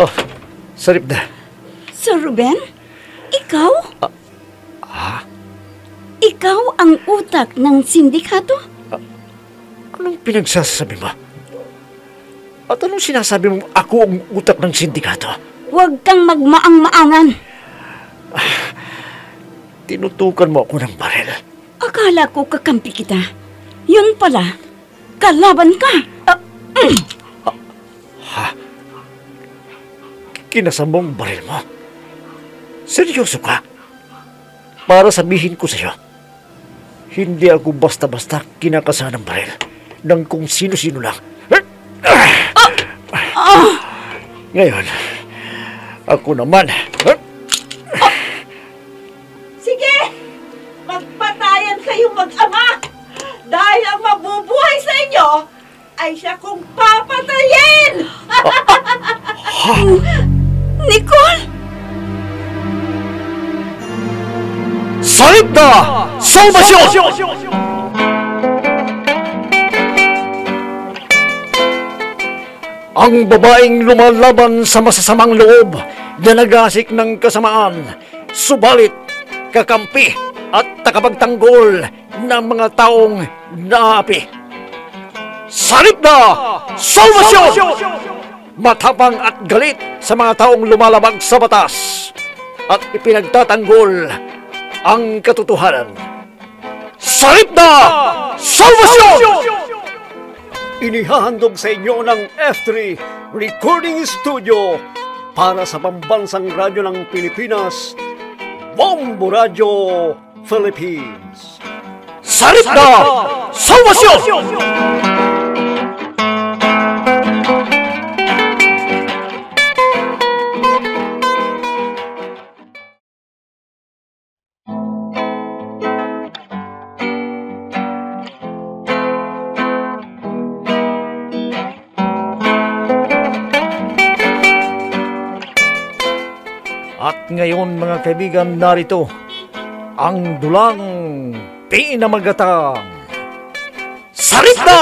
Oh, Saripda. Sir Ruben? Ikaw? Ikaw ang utak ng sindikato? Anong pinagsasabi mo? At anong sinasabi mo ako ang utak ng sindikato? Huwag kang magmaang-maangan. Tinutukan mo ako ng baril. Akala ko kakampi kita. Yun pala, kalaban ka. Kinasambong baril mo? Seryoso ka? Para sabihin ko sa'yo, hindi ako basta-basta kinakasa ng baril ng kung sino-sino lang. Ngayon, ako naman. Sige! Magpatayan kayong mag-ama! Dahil ang mabubuhay sa inyo ay siya kong papatayin! Nicole! Saripda! Salvasyon! Ang babaeng lumalaban sa masasamang loob na nagasik ng kasamaan, subalit kakampi at takapagtanggol ng mga taong naapi. Saripda! Salvasyon! Matapang at galit sa mga taong lumalabag sa batas at ipinagtatanggol ang katotohanan. Saripda! Salvasyon! Inihahandog sa inyo ng F3 Recording Studio para sa pambansang radyo ng Pilipinas, Bombo Radio Philippines. Saripda! Salvasyon! At ngayon mga kaibigan, narito ang dulang pinamagatang Saripda!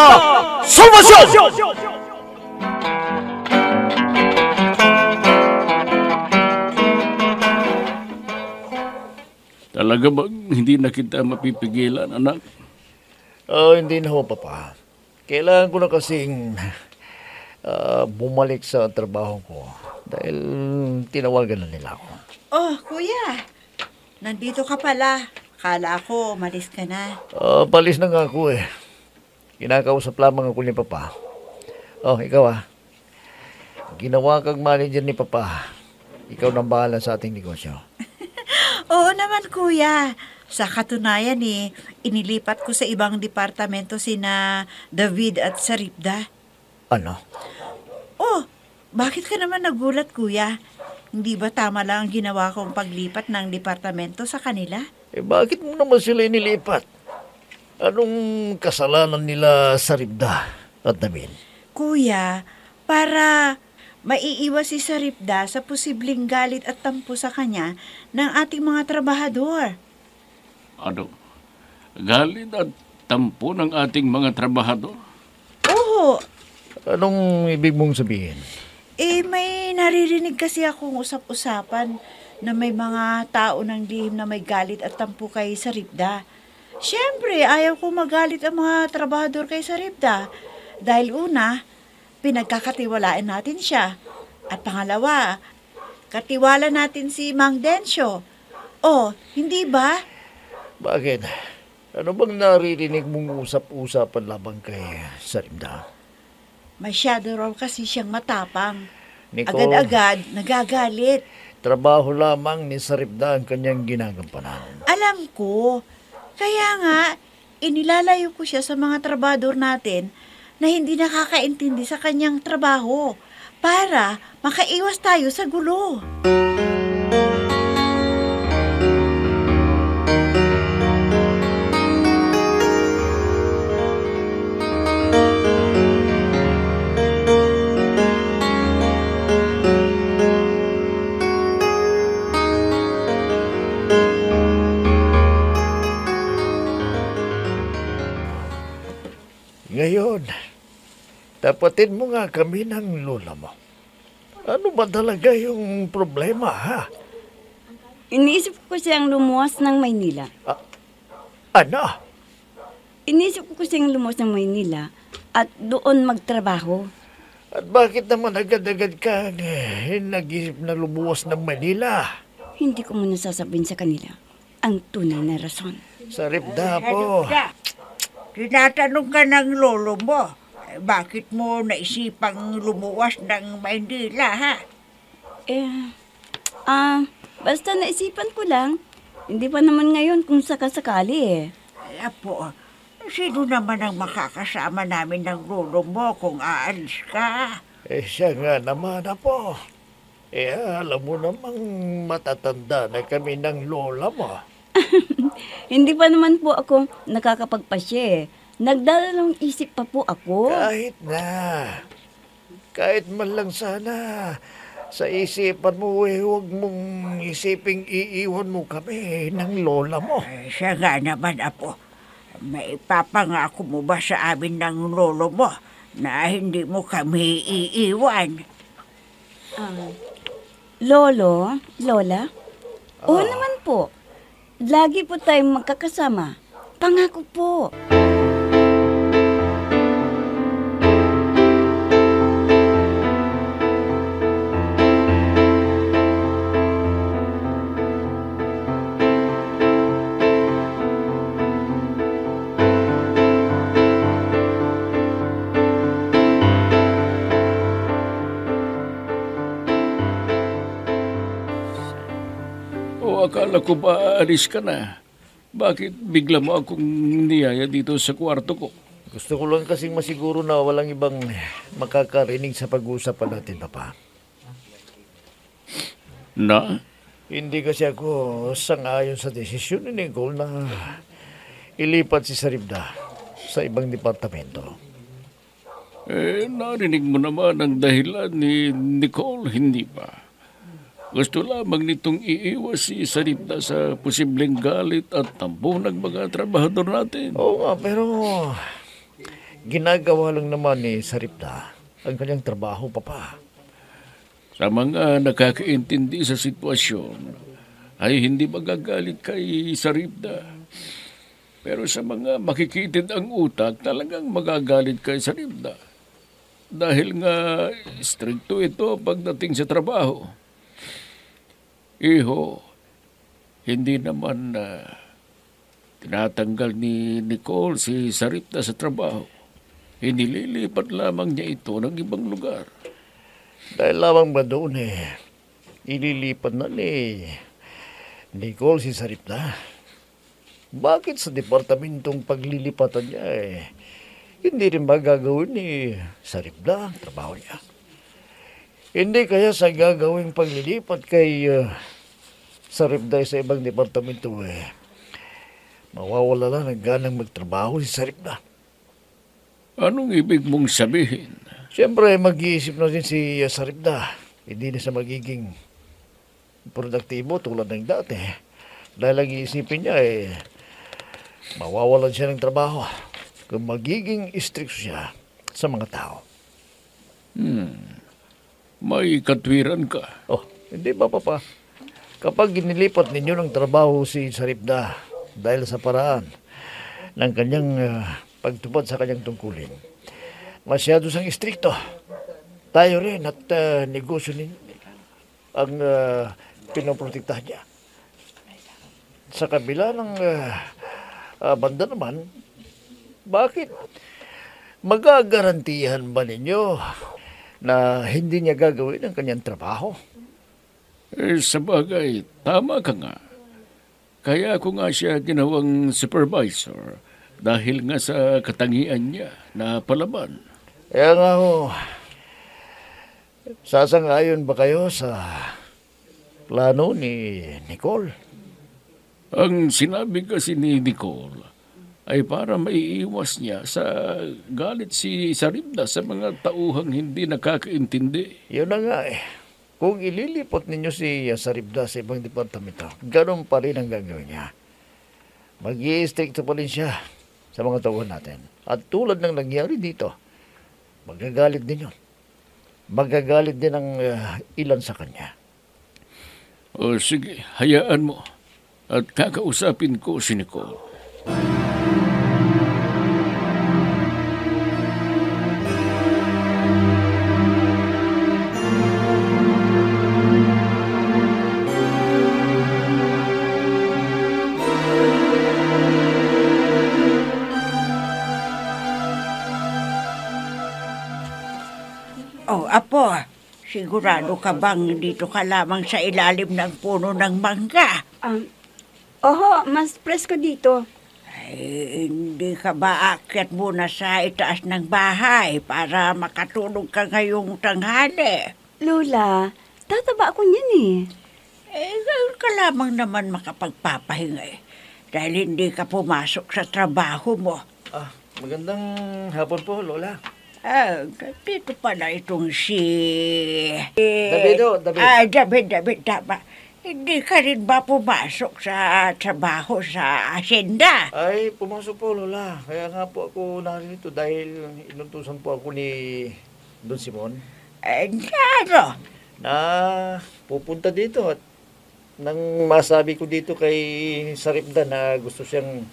Salvasyon! Talaga bang hindi na kita mapipigilan, anak? Hindi na ho, Papa. Kailangan ko na kasing bumalik sa trabaho ko dahil tinawagan na nila ako. Oh, kuya. Nandito ka pala. Kala ko, umalis ka na. Palis na nga ako eh. Kinakausap lamang ako ni Papa. Oh, ikaw ginawa kang manager ni Papa. Ikaw nang bahala sa ating negosyo. Oo naman, kuya. Sa katunayan inilipat ko sa ibang departamento sina David at Saripda. Ano? Oh, bakit ka naman nagulat, kuya? Hindi ba tama lang ang ginawa kong paglipat ng departamento sa kanila? Bakit mo naman sila inilipat? Anong kasalanan nila Saripda at David? Kuya, para maiiwas si Saripda sa posibleng galit at tampo sa kanya ng ating mga trabahador. Ano? Galit at tampo ng ating mga trabahador? Oo. Anong ibig mong sabihin? May naririnig kasi akong usap-usapan na may mga tao ng lihim na may galit at tampo kay Saripda. Siyempre, ayaw ko magalit ang mga trabahador kay Saripda. Dahil una, pinagkakatiwalaan natin siya. At pangalawa, katiwala natin si Mang Densyo. Oh, hindi ba? Bakit? Ano bang naririnig mong usap-usapan labang kay Saripda? Masyado raw kasi siyang matapang. Nicole, Agad-agad, nagagalit. trabaho lamang ni Saripda ang kanyang ginagampanan. Alam ko. Kaya nga, inilalayo ko siya sa mga trabador natin na hindi nakakaintindi sa kanyang trabaho para makaiwas tayo sa gulo. Ngayon, Tapatin mo nga kami ng lola mo. Ano ba talaga yung problema, ha? Iniisip ko siyang lumuwas ng Maynila. Ano? Iniisip ko siyang lumuwas ng Maynila at doon magtrabaho. At bakit naman agad-agad ka nag-isip na lumuwas ng Manila? Hindi ko muna sasabihin sa kanila ang tunay na rason. Sa Ribda po. Tinatanong ka ng lolo mo, bakit mo naisipang lumuwas ng Maynila, ha? Basta naisipan ko lang. Hindi pa naman ngayon kung sakasakali eh. Apo, sino naman ang makakasama namin ng lolo mo kung aalis ka? Siya nga naman, Apo. Alam mo namang matatanda na kami ng lola mo. Hindi pa naman po ako nakakapagpasya eh. Nagdalawang isip pa po ako. Kahit man lang sana, sa isipan mo huwag mong isiping iiwan mo kami ng lola mo. Siya nga naman, Apo. May papangako mo ba sa amin ng lolo mo na hindi mo kami iiwan? Lolo? Lola? Oo naman po. Lagi po tayong magkakasama. Pangako po. Akala ko ba aalis ka na? Bakit bigla mo akong niyaya dito sa kwarto ko? Gusto ko lang kasing masiguro na walang ibang makakarinig sa pag-uusapan natin, Papa. Na? Hindi kasi ako sang-ayon sa desisyon ni Nicole na ilipat si Saribda sa ibang departamento. Narinig mo naman ang dahilan ni Nicole, hindi ba? Gusto lamang nitong iiwas si Saribda sa posibleng galit at tampo ng mga trabahador natin. Oo nga, pero ginagawa lang naman ni Saribda ang kanyang trabaho, Papa. Sa mga nakakaintindi sa sitwasyon, ay hindi magagalit kay Saribda. Pero sa mga makikitid ang utak, talagang magagalit kay Saribda. Dahil nga stricto ito pagdating sa trabaho. Iho, hindi naman tinatanggal ni Nicole si Saribda sa trabaho. Inililipat lamang niya ito ng ibang lugar. Dahil lamang ba doon ililipat na ni Nicole si Saribda? Bakit sa departamentong paglilipatan niya hindi rin ba gagawin ni Saribda ang trabaho niya? Hindi kaya sa gagawing paglilipat kay Saribda sa ibang departamento mawawala lang ng ganang magtrabaho si Saribda. Anong ibig mong sabihin? Siyempre, mag-iisip na din si Saribda. Hindi na siya magiging produktibo tulad ng dati. Dahil ang iisipin niya mawawalan siya ng trabaho kung magiging strict siya sa mga tao. May katwiran ka. Oh, hindi ba, Papa? Kapag ginilipat ninyo ng trabaho si Saribda dahil sa paraan ng kanyang pagtupad sa kanyang tungkulin, masyado siyang istrikto. Tayo rin at negosyo ang pinoprotektahan niya. Sa kabila ng banda naman, bakit magagarantihan ba ninyo na hindi niya gagawin ang kanyang trabaho? Sa bagay, tama ka nga. Kaya ako nga siya ginawang supervisor dahil nga sa katangian niya na palaban. Kaya nga sasang-ayon ba kayo sa plano ni Nicole? Ang sinabi kasi ni Nicole ay para maiiwas niya sa galit si Saribda sa mga tauhang hindi nakakaintindi. Yun na nga Kung ililipot ninyo si Saribda sa ibang departamento, ganun pa rin ang gagawin niya. Mag-i-stricto pa rin siya sa mga tauhan natin. At tulad ng nangyari dito, Magagalit din yun. Magagalit din ang ilan sa kanya. O sige, hayaan mo. At kakausapin ko si Nicole. Oh, apo, sigurado ka bang dito ka lamang sa ilalim ng puno ng mangga? Oho, mas presko dito. Ay, hindi ka ba aakyat muna sa itaas ng bahay para makatulog ka ngayong tanghali? Lola, tataba ako niyan eh. Ngayon ka lamang naman makapagpapahinga dahil hindi ka pumasok sa trabaho mo. Magandang hapon po, Lola. Dito pala itong si... David. David, tama. Hindi ka rin ba pumasok sa trabaho sa asyenda? Ay, pumasok po, Lola. Kaya nga po ako narito dahil inuntusan po ako ni Don Simon Ano? na pupunta dito at nang masabi ko dito kay Saripda na gusto siyang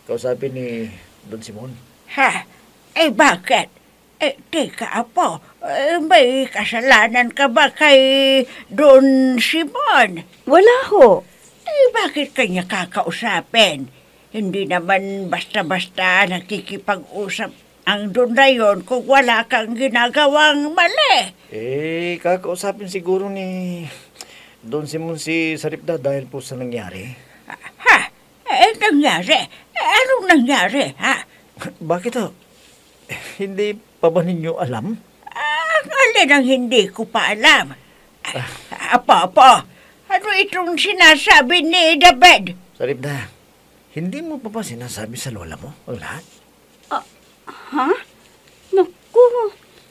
kausapin ni Don Simon. Ha? Bakit? Teka, apo. May kasalanan ka ba kay Don Simon? Wala ho. Bakit kanya kakausapin? Hindi naman basta-basta nakikipag-usap ang Don na yon kung wala kang ginagawang mali. Kakausapin siguro ni Don Simon si Saripda dahil po sa nangyari. Ha? Nangyari? Anong nangyari, ha? Bakit ho? Hindi pa ba ninyo alam? Alin ang hindi ko pa alam? Apo, ano itong sinasabi ni David? Saripda, hindi mo pa ba sinasabi sa lola mo ang lahat? Ha? Naku,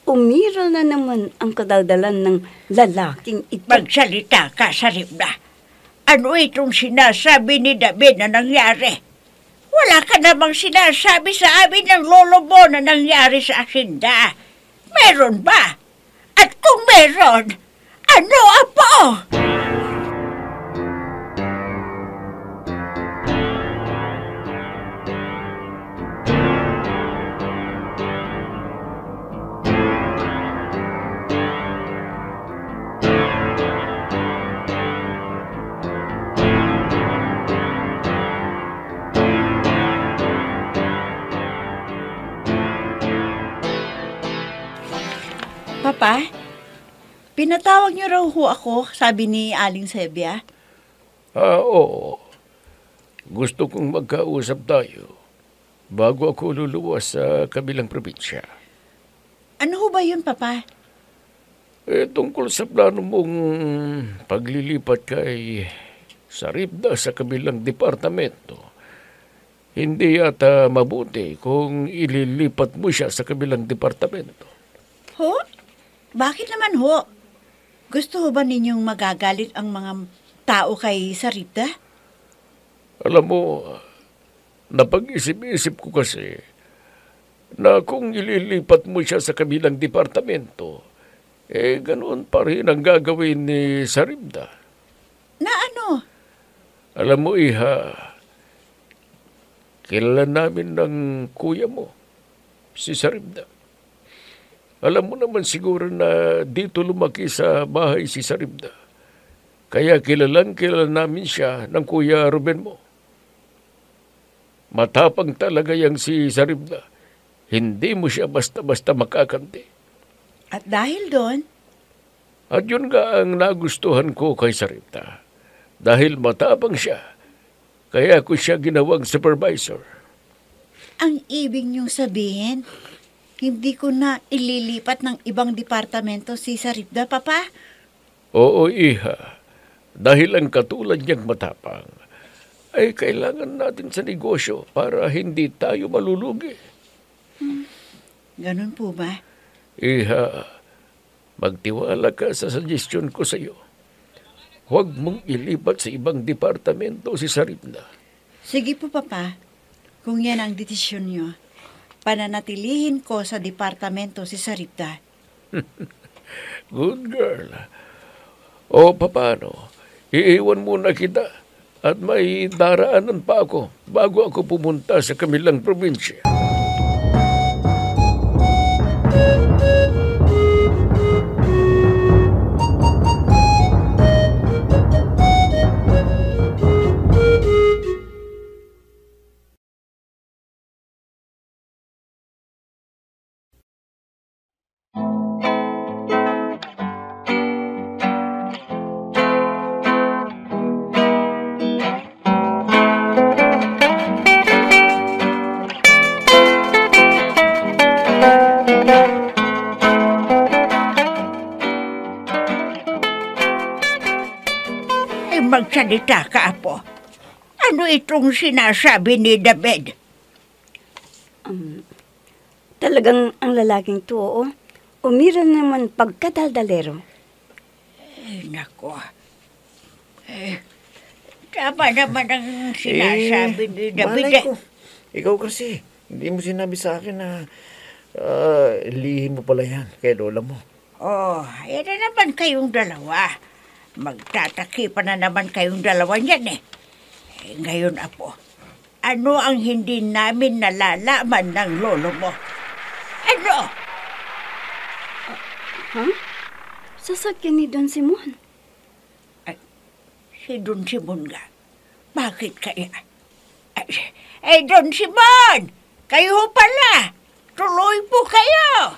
umiral na naman ang kadaldalan ng lalaking ito. Magsalita ka, Saripda. Ano itong sinasabi ni David na nangyari? Wala ka namang sinasabi sa amin ng lolo mo na nangyari sa asinda. Meron ba? At kung meron, ano, apo? Papa, pinatawag niyo raw ho ako, sabi ni Aling Sebia. Oo. Gusto kong magkausap tayo bago ako luluwas sa kabilang probinsya. Ano ho ba yun, Papa? Tungkol sa plano mong paglilipat kay Saripda sa kabilang departamento. Hindi yata mabuti kung ililipat mo siya sa kabilang departamento. Ho? Bakit naman ho? Gusto ho ba ninyong magagalit ang mga tao kay Saripda? Alam mo, napag-isip-isip ko kasi na kung ililipat mo siya sa kabilang departamento, ganoon pa rin ang gagawin ni Saripda. Na ano? Alam mo, Iha, kilala namin ng kuya mo, si Saripda. Alam mo naman siguro na dito lumaki sa bahay si Saripda. Kaya kilala namin siya ng kuya Ruben mo. Matapang talaga yang si Saripda. Hindi mo siya basta-basta makakanti. At dahil doon, At yun nga ang nagustuhan ko kay Saripda. Dahil matapang siya, kaya ko siya ginawang supervisor. ang ibig niyong sabihin, hindi ko na ililipat ng ibang departamento si Saripda, Papa? Oo, Iha. Dahil ang katulad niyang matapang, ay kailangan natin sa negosyo para hindi tayo malulugi. Ganun po ba? Iha, magtiwala ka sa suggestion ko sa iyo. Huwag mong ilipat sa ibang departamento si Saripda. Sige po, Papa. Kung yan ang desisyon niyo. pananatilihin ko sa departamento si Saripta. Good girl. O paano? Iiwan muna kita at may daraanan pa ako bago ako pumunta sa kamilang probinsya. Ay, magsalita ka, Apo. Ano itong sinasabi ni David? Talagang ang lalaking to, oo. Umira naman pagkadaldalero. Ay, nako. Tama naman ang sinasabi ni David. Malay ko. Ikaw kasi, hindi mo sinabi sa akin na lihim mo pala yan kay lola mo. Oh, yan na naman kayong dalawa. Magtatakipan na naman kayong dalawa niyan eh. Ngayon, Apo, ano ang hindi namin nalalaman ng lolo mo? Ano? Sasakyan ni Don Simon. Si Don Simon nga. Bakit kaya? Ay, Don Simon! Kayo pala! Tuloy po kayo!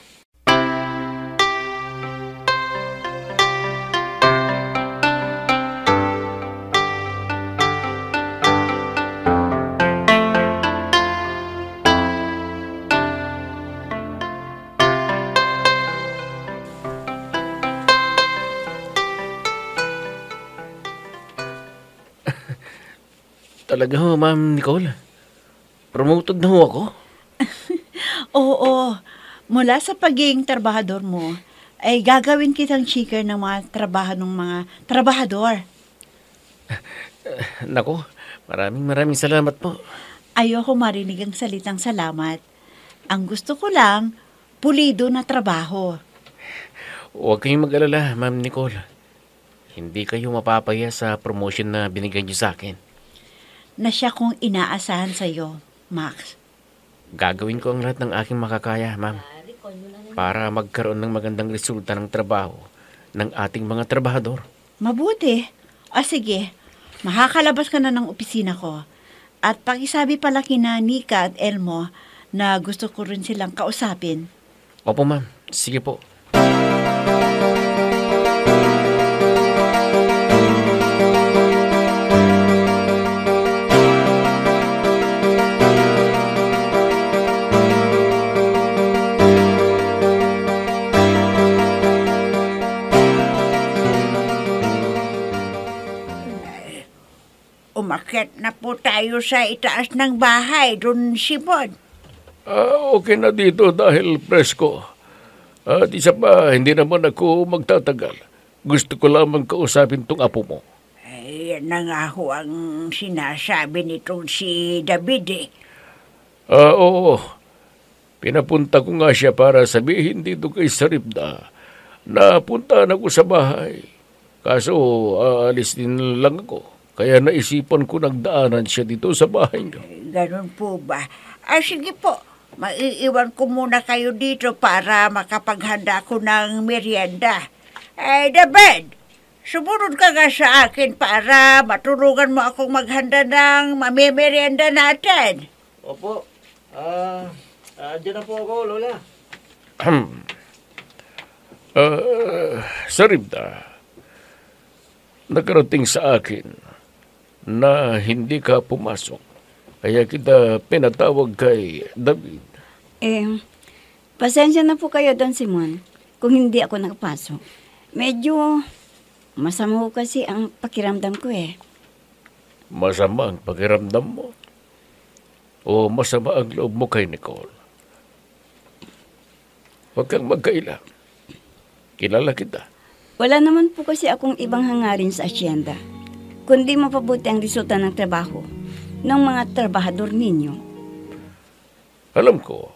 Talaga ho, Ma'am Nicole. Promoted na ho ako. Oo, mula sa pagiging trabahador mo, ay gagawin kitang cheaker ng mga trabaho ng mga trabahador. Nako, maraming salamat po. Ayoko marinig ang salitang salamat. Ang gusto ko lang, pulido na trabaho. Huwag kayong mag-alala, Ma'am Nicole. Hindi kayo mapapaya sa promotion na binigay niyo sa akin. Na siya kong inaasahan sa'yo, Max. Gagawin ko ang lahat ng aking makakaya, Ma'am, para magkaroon ng magandang resulta ng trabaho ng ating mga trabahador. Mabuti. O sige, makakalabas ka na ng opisina ko. At pakisabi pala kina Nika at Elmo na gusto ko rin silang kausapin. Opo, Ma'am. Sige po. Umakyat na po tayo sa itaas ng bahay, Don Simon. Okay na dito dahil presko. At isa pa, hindi naman ako magtatagal. Gusto ko lamang kausapin tong apo mo. Ay, yan na nga ho ang sinasabi nitong si David eh. Oo. Pinapunta ko nga siya para sabihin dito kay Saripda na puntahan ako sa bahay. Kaso, aalis din lang ako. Kaya naisipan ko nagdaanan siya dito sa bahay niyo. Ganun po ba? Sige po, maiiwan ko muna kayo dito para makapaghanda ko ng merienda. David, sumunod ka nga sa akin para matulungan mo akong maghanda ng mamimerienda natin. Opo. Diyan na po ako, lola. Saripda, nakarating sa akin na hindi ka pumasok. Kaya kita pinatawag kay David. Pasensya na po kayo, Don Simon, kung hindi ako nakapasok. Medyo masama ko kasi ang pakiramdam ko eh. Masama ang pakiramdam mo? O masama ang loob mo kay Nicole? Huwag kang magkaila. Kilala kita. Wala naman po kasi akong ibang hangarin sa asyenda, kundi mapabuti ang resulta ng trabaho ng mga trabahador ninyo. Alam ko,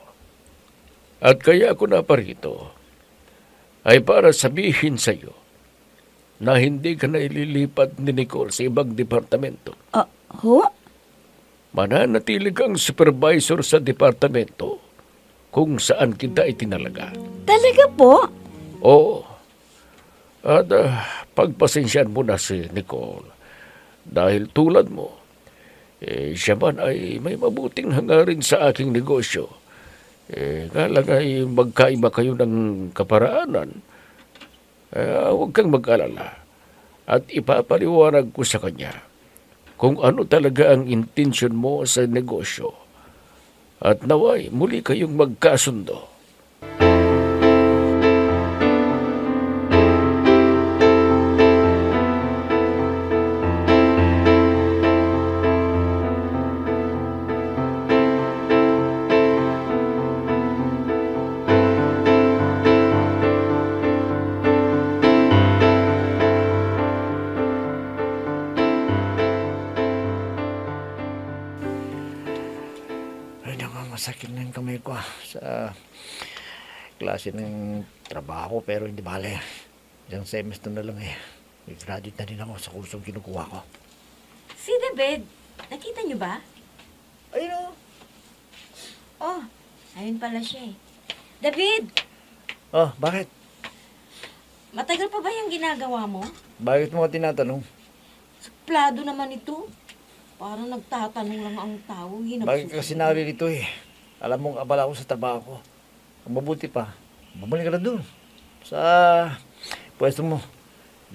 At kaya ako naparito ay para sabihin sa iyo na hindi ka na ililipat ni Nicole sa ibang departamento. Ho? Mananatili kang supervisor sa departamento kung saan kita itinalaga. Talaga po? Oo. At pagpasensyahan mo na si Nicole. Dahil tulad mo, siya man ay may mabuting hangarin sa aking negosyo. Nga lang ay magkaiba kayo ng kaparaanan. Huwag kang mag-alala. At ipapaliwanag ko sa kanya kung ano talaga ang intensyon mo sa negosyo. At naway, muli kayong magkasundo. Masakit na yung kamay ko sa klase ng trabaho pero hindi bale. Isang semester na lang I-graduate na din ako sa kursong kinukuha ko. Si David, nakita niyo ba? Ayun. Oh, ayun pala siya David, Oh, bakit? matagal pa ba yung ginagawa mo? Bakit mo tinatanong? Suplado naman ito. Parang nagtatanong lang ang tao. Bakit kasi naririto Alam mong abala ako sa trabaho ko. Ang mabuti pa, bumalik ka na doon. Sa pwesto mo.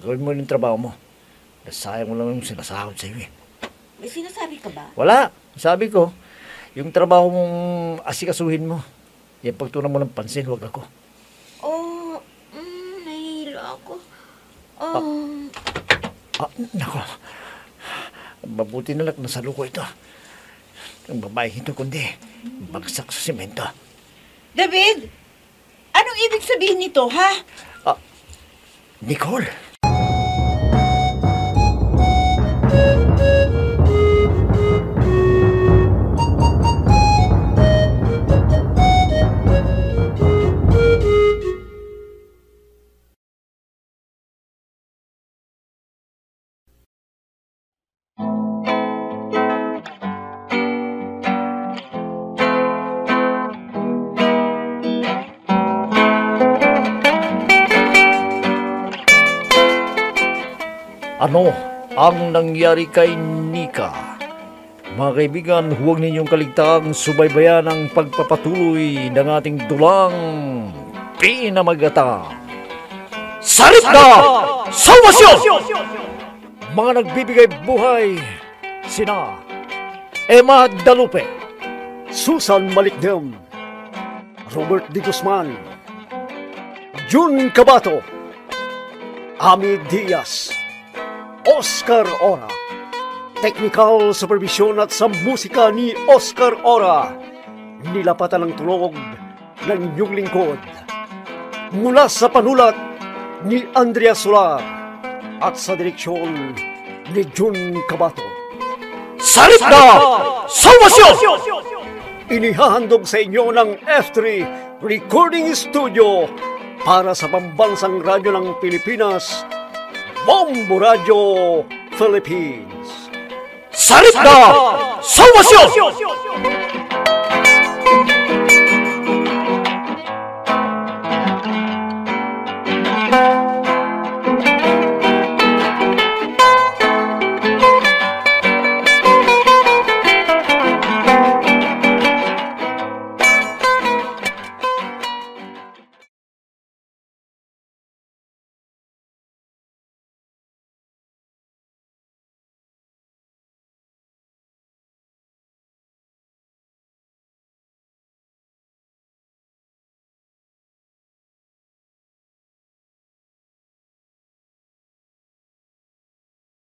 Gawin mo yung trabaho mo. Sayang mo lang yung sinasahod sa iyo May sinasabi ka ba? Wala. Sabi ko, yung trabaho mong asikasuhin mo. Yung pagtunan mo ng pansin, huwag ako. Oh, nahihilo ako. Nako. Mabuti na lang nasa luko ito. Ang babae ito kundi bagsak sa simento. David, anong ibig sabihin nito, ha? Nicole! Ano ang nangyari kay Nika? Mga kaibigan, huwag ninyong kaligtaang subaybayan ang pagpapatuloy ng ating dulang pinamagatang Sarit na Salvasyon! Mga nagbibigay buhay, sina Emma Dalupe, Susan Malikdem, Robert D. Guzman, Jun Cabato, Ami Diaz, Oscar Ora. Technical supervision at sa musika ni Oscar Ora. Nilapatan ng tulog ng inyong lingkod. Mula sa panulat ni Andrea Solar at sa direksyon ni Jun Cabato. Sarit na Salvasyon! Inihahandog sa inyo ng F3 Recording Studio para sa pambansang radyo ng Pilipinas, Bombo Radio Philippines. Sarit na Salvasyon!